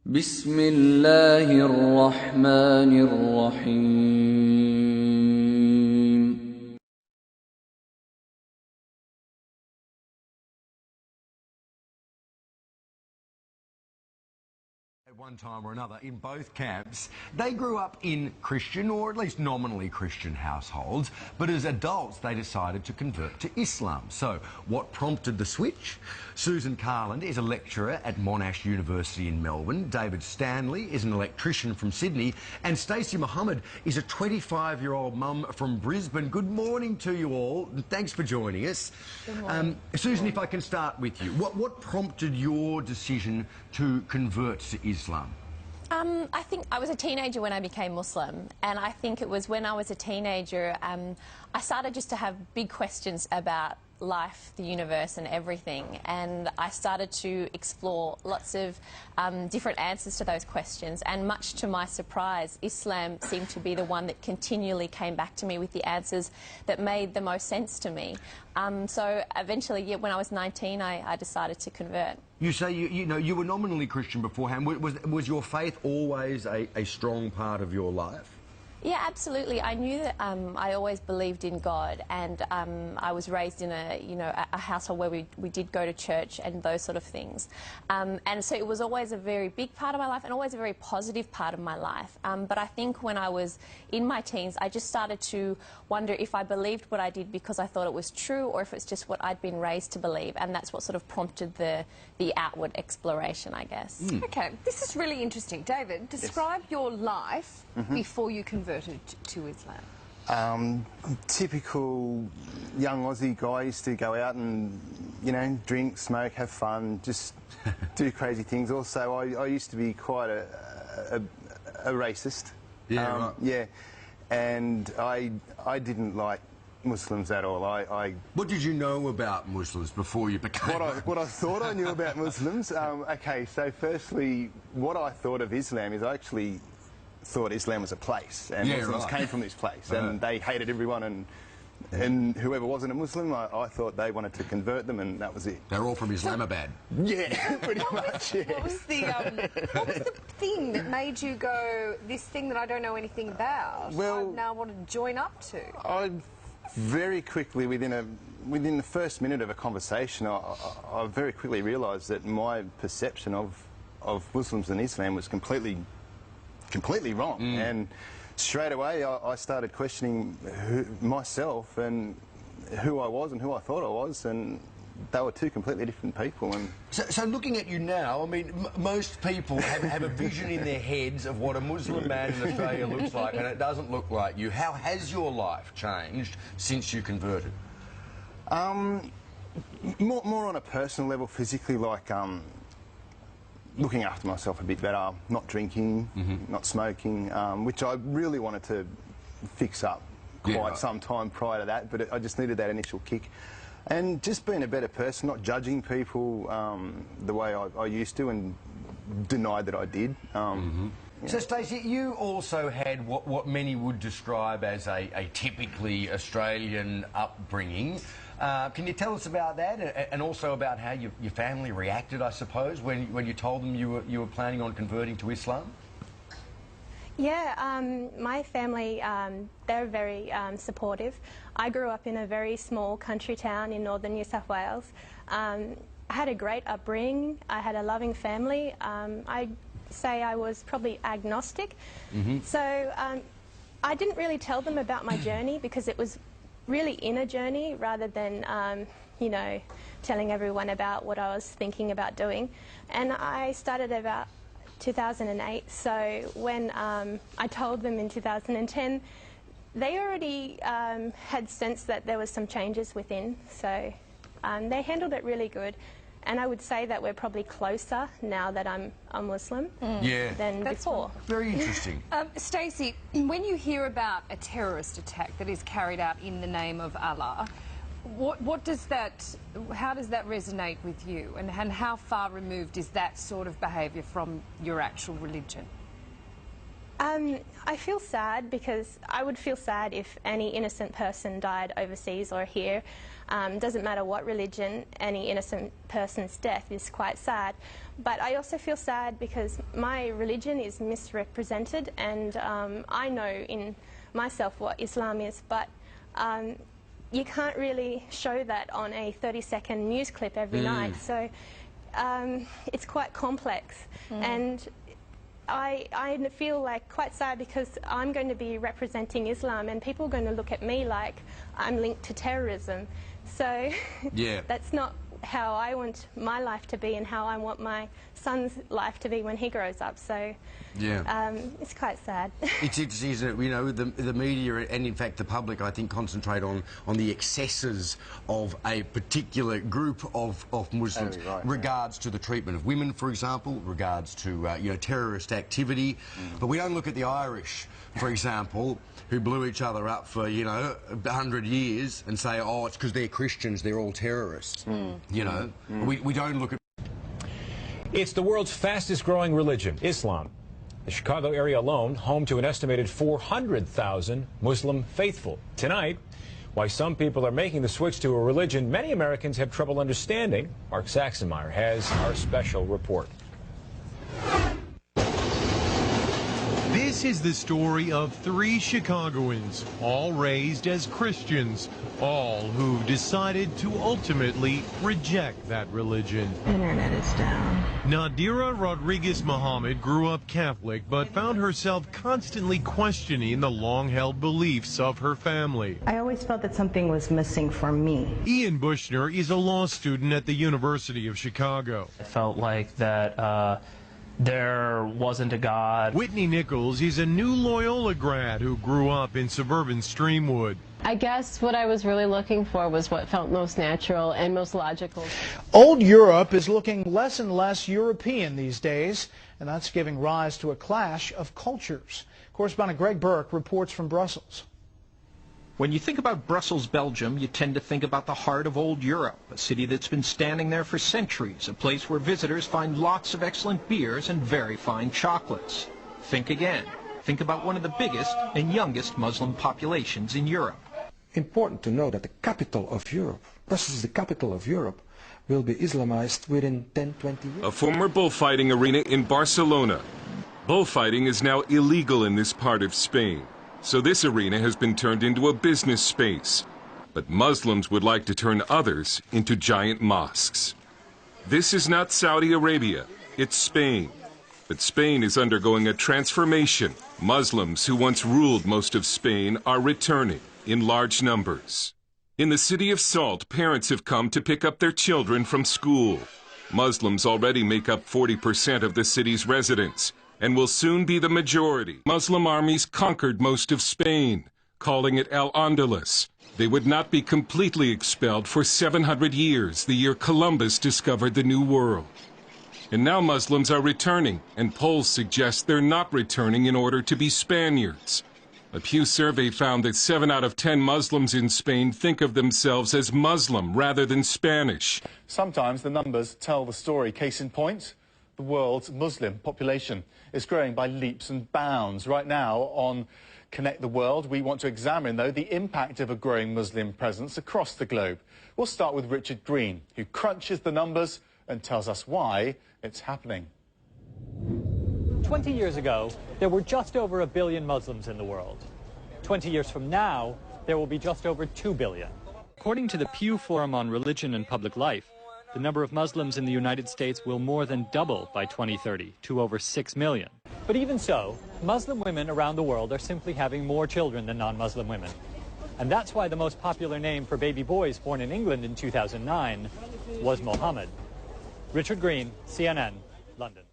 بسم الله الرحمن الرحيم. At one time or another, in both camps, they grew up in Christian, or at least nominally Christian households, but as adults they decided to convert to Islam. So, what prompted the switch? Susan Carland is a lecturer at Monash University in Melbourne, David Stanley is an electrician from Sydney, and Stacey Mohammed is a 25-year-old mum from Brisbane. Good morning to you all, and thanks for joining us. Good morning. Susan, if I can start with you, what prompted your decision to convert to Islam? I think I was a teenager when I became Muslim, and I think it was when I was a teenager I started just to have big questions about life, the universe and everything, and I started to explore lots of different answers to those questions, and much to my surprise, Islam seemed to be the one that continually came back to me with the answers that made the most sense to me. So eventually, yeah, when I was 19, I decided to convert. You say you were nominally Christian beforehand. Was your faith always a strong part of your life? Yeah, absolutely. I knew that I always believed in God, and I was raised in a household where we did go to church and those sort of things. And so it was always a very big part of my life and always a very positive part of my life. But I think when I was in my teens, I just started to wonder if I believed what I did because I thought it was true, or if it's just what I'd been raised to believe. And that's what sort of prompted the outward exploration, I guess. Okay, this is really interesting. David, describe your life before you converted to Islam. Typical young Aussie guy. Used to go out and, drink, smoke, have fun, just do crazy things. Also, I used to be quite a racist. Yeah, right. Yeah, and I didn't like Muslims at all. What did you know about Muslims before you became what I thought I knew about Muslims? Okay, so firstly, what I thought of Islam is I actually thought Islam was a place, and Muslims came from this place, and they hated everyone, and whoever wasn't a Muslim, I thought they wanted to convert them, and that was it. They're all from Islamabad. Yeah, pretty much. Yeah. What was the thing that made you go, this thing that I don't know anything about, Well, I now want to join up to? I very quickly, within the first minute of a conversation, I very quickly realised that my perception of Muslims and Islam was completely wrong, and straight away I started questioning myself and who I was and who I thought I was, and they were two completely different people. And so looking at you now, I mean, most people have a vision in their heads of what a Muslim man in Australia looks like, and it doesn't look like you. How has your life changed since you converted? More on a personal level, physically, like looking after myself a bit better, not drinking, not smoking, which I really wanted to fix up quite some time prior to that, but I just needed that initial kick. And just being a better person, not judging people the way I used to, and denied that I did. Yeah. So, Stacey, you also had what many would describe as a typically Australian upbringing. Can you tell us about that, and also about how your family reacted, I suppose, when you told them you were planning on converting to Islam? Yeah, my family, they're very supportive. I grew up in a very small country town in northern New South Wales. I had a great upbringing. I had a loving family. I'd say I was probably agnostic. So I didn't really tell them about my journey, because it was really inner journey rather than, telling everyone about what I was thinking about doing. And I started about 2008, so when I told them in 2010, they already had sensed that there was some changes within, so they handled it really good. And I would say that we're probably closer now that I'm a Muslim than before. Very interesting. Stacey, when you hear about a terrorist attack that is carried out in the name of Allah, how does that resonate with you, and how far removed is that sort of behaviour from your actual religion? I feel sad because I would feel sad if any innocent person died overseas or here. Doesn't matter what religion, any innocent person's death is quite sad. But I also feel sad because my religion is misrepresented, and I know in myself what Islam is, but you can't really show that on a 30-second news clip every night. So it's quite complex. And I feel like quite sad because I'm going to be representing Islam and people are going to look at me like I'm linked to terrorism. So that's not how I want my life to be and how I want my son's life to be when he grows up. So it's quite sad. It's interesting, isn't it? You know, the media and in fact the public, I think, concentrate on the excesses of a particular group of Muslims, regards to the treatment of women, for example, regards to you know, terrorist activity. But we don't look at the Irish, for example, who blew each other up for, you know, 100 years and say, oh, it's because they're Christians, they're all terrorists. You know, we don't look at... It's the world's fastest growing religion, Islam. The Chicago area alone, home to an estimated 400,000 Muslim faithful. Tonight, why some people are making the switch to a religion many Americans have trouble understanding. Mark Saxenmeyer has our special report. This is the story of 3 Chicagoans, all raised as Christians, all who decided to ultimately reject that religion. Internet is down. Nadira Rodriguez Muhammad grew up Catholic, but found herself constantly questioning the long-held beliefs of her family. I always felt that something was missing from me. Ian Bushner is a law student at the University of Chicago. I felt like that there wasn't a God. Whitney Nichols is a new Loyola grad who grew up in suburban Streamwood. I guess what I was really looking for was what felt most natural and most logical. Old Europe is looking less and less European these days, and that's giving rise to a clash of cultures. Correspondent Greg Burke reports from Brussels. When you think about Brussels, Belgium, you tend to think about the heart of old Europe, a city that's been standing there for centuries, a place where visitors find lots of excellent beers and very fine chocolates. Think again. Think about one of the biggest and youngest Muslim populations in Europe. Important to know that the capital of Europe, Brussels, the capital of Europe, will be Islamized within 10-20 years. A former bullfighting arena in Barcelona. Bullfighting is now illegal in this part of Spain. So this arena has been turned into a business space. But Muslims would like to turn others into giant mosques. This is not Saudi Arabia, it's Spain. But Spain is undergoing a transformation. Muslims who once ruled most of Spain are returning in large numbers. In the city of Salt, parents have come to pick up their children from school. Muslims already make up 40% of the city's residents, and will soon be the majority. Muslim armies conquered most of Spain, calling it Al-Andalus. They would not be completely expelled for 700 years, the year Columbus discovered the New World. And now Muslims are returning, and polls suggest they're not returning in order to be Spaniards. A Pew survey found that 7 out of 10 Muslims in Spain think of themselves as Muslim rather than Spanish. Sometimes the numbers tell the story. Case in point, the world's Muslim population is growing by leaps and bounds. Right now on Connect the World, we want to examine, though, the impact of a growing Muslim presence across the globe. We'll start with Richard Green, who crunches the numbers and tells us why it's happening. 20 years ago, there were just over 1 billion Muslims in the world. 20 years from now, there will be just over 2 billion. According to the Pew Forum on Religion and Public Life, the number of Muslims in the United States will more than double by 2030 to over 6 million. But even so, Muslim women around the world are simply having more children than non-Muslim women. And that's why the most popular name for baby boys born in England in 2009 was Mohammed. Richard Green, CNN, London.